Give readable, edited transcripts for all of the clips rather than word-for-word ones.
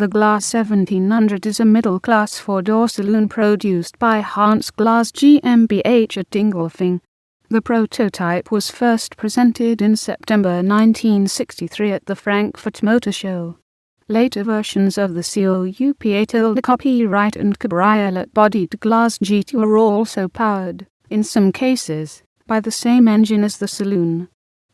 The Glas 1700 is a middle-class four-door saloon produced by Hans Glas GmbH at Dingolfing. The prototype was first presented in September 1963 at the Frankfurt Motor Show. Later versions of the coupé copyright and cabriolet bodied Glas GT were also powered, in some cases, by the same engine as the saloon.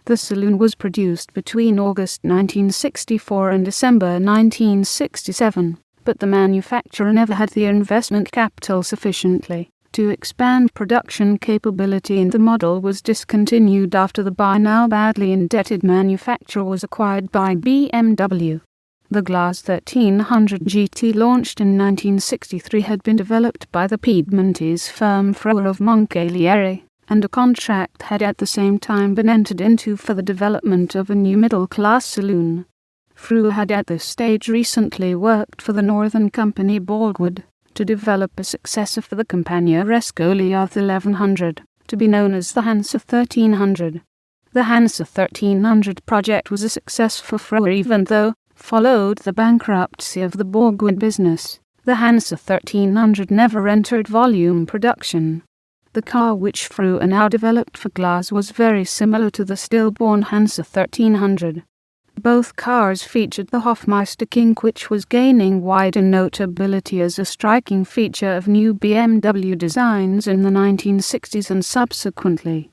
The saloon was produced between August 1964 and December 1967, but the manufacturer never had the investment capital sufficiently to expand production capability, and the model was discontinued after the by now badly indebted manufacturer was acquired by BMW. The Glas 1300 GT, launched in 1963, had been developed by the Piedmontese firm Frua of Moncalieri, and a contract had at the same time been entered into for the development of a new middle-class saloon. Frua had at this stage recently worked for the northern company Borgward to develop a successor for the Campagna-esque Goliath 1100, to be known as the Hansa 1300. The Hansa 1300 project was a success for Frua, even though, followed the bankruptcy of the Borgward business, the Hansa 1300 never entered volume production. The car which Frua now developed for Glas was very similar to the stillborn Hansa 1300. Both cars featured the Hofmeister kink, which was gaining wider notability as a striking feature of new BMW designs in the 1960s and subsequently.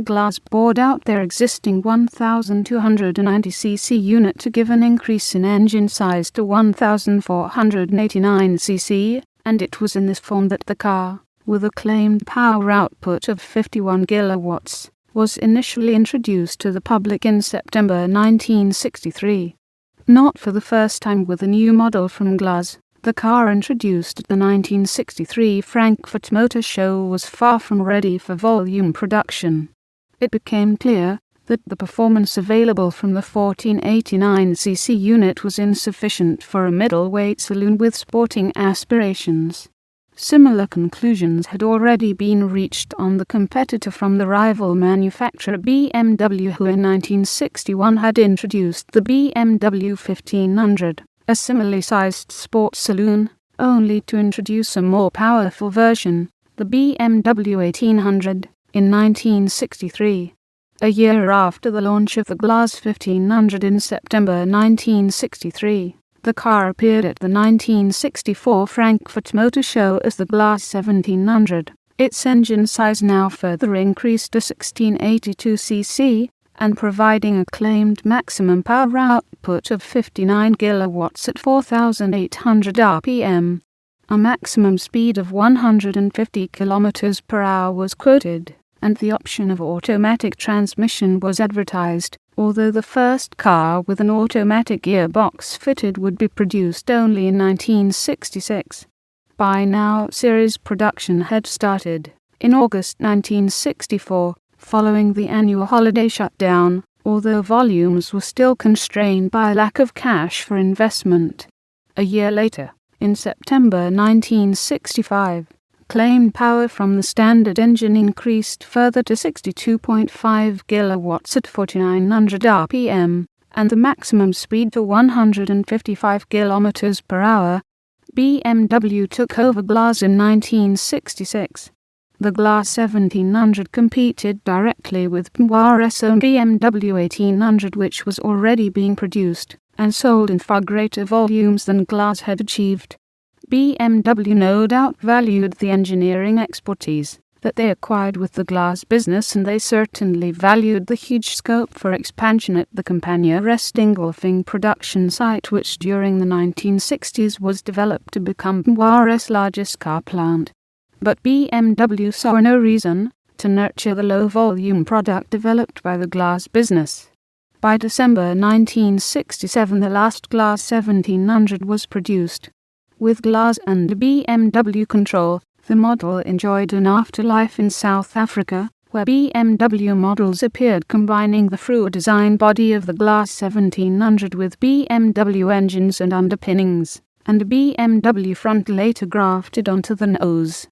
Glas bored out their existing 1290cc unit to give an increase in engine size to 1489cc, and it was in this form that the car, with a claimed power output of 51 kilowatts, was initially introduced to the public in September 1963. Not for the first time with a new model from Glas, the car introduced at the 1963 Frankfurt Motor Show was far from ready for volume production. It became clear that the performance available from the 1489cc unit was insufficient for a middleweight saloon with sporting aspirations. Similar conclusions had already been reached on the competitor from the rival manufacturer BMW, who in 1961 had introduced the BMW 1500, a similarly sized sports saloon, only to introduce a more powerful version, the BMW 1800, in 1963. A year after the launch of the Glas 1500 in September 1963, the car appeared at the 1964 Frankfurt Motor Show as the Glas 1700, its engine size now further increased to 1682cc, and providing a claimed maximum power output of 59 kilowatts at 4,800 rpm. A maximum speed of 150 km per hour was quoted, and the option of automatic transmission was advertised, although the first car with an automatic gearbox fitted would be produced only in 1966. By now, series production had started. In August 1964, following the annual holiday shutdown, although volumes were still constrained by lack of cash for investment. A year later, in September 1965, claimed power from the standard engine increased further to 62.5 kilowatts at 4,900 rpm, and the maximum speed to 155 km per hour. BMW took over Glas in 1966. The Glas 1700 competed directly with Borgward's own BMW 1800, which was already being produced and sold in far greater volumes than Glas had achieved. BMW no doubt valued the engineering expertise that they acquired with the Glas business, and they certainly valued the huge scope for expansion at the Campagna-esque Dingolfing production site, which during the 1960s was developed to become Borgward's largest car plant. But BMW saw no reason to nurture the low-volume product developed by the Glas business. By December 1967, the last Glas 1700 was produced. With Glas and BMW control, the model enjoyed an afterlife in South Africa, where BMW models appeared combining the Frua design body of the Glas 1700 with BMW engines and underpinnings, and a BMW front later grafted onto the nose.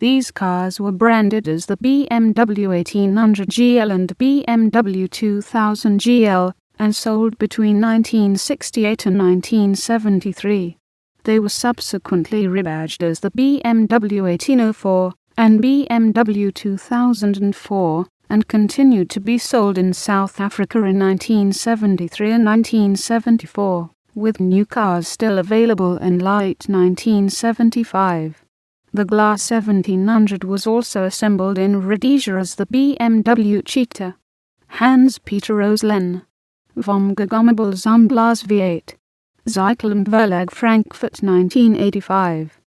These cars were branded as the BMW 1800 GL and BMW 2000 GL, and sold between 1968 and 1973. They were subsequently rebadged as the BMW 1804 and BMW 2004 and continued to be sold in South Africa in 1973 and 1974, with new cars still available in late 1975. The Glas 1700 was also assembled in Rhodesia as the BMW Cheetah. Hans Peter Roslen. Vom Gegommable zum Glas V8. Zyklum Verlag Frankfurt 1985.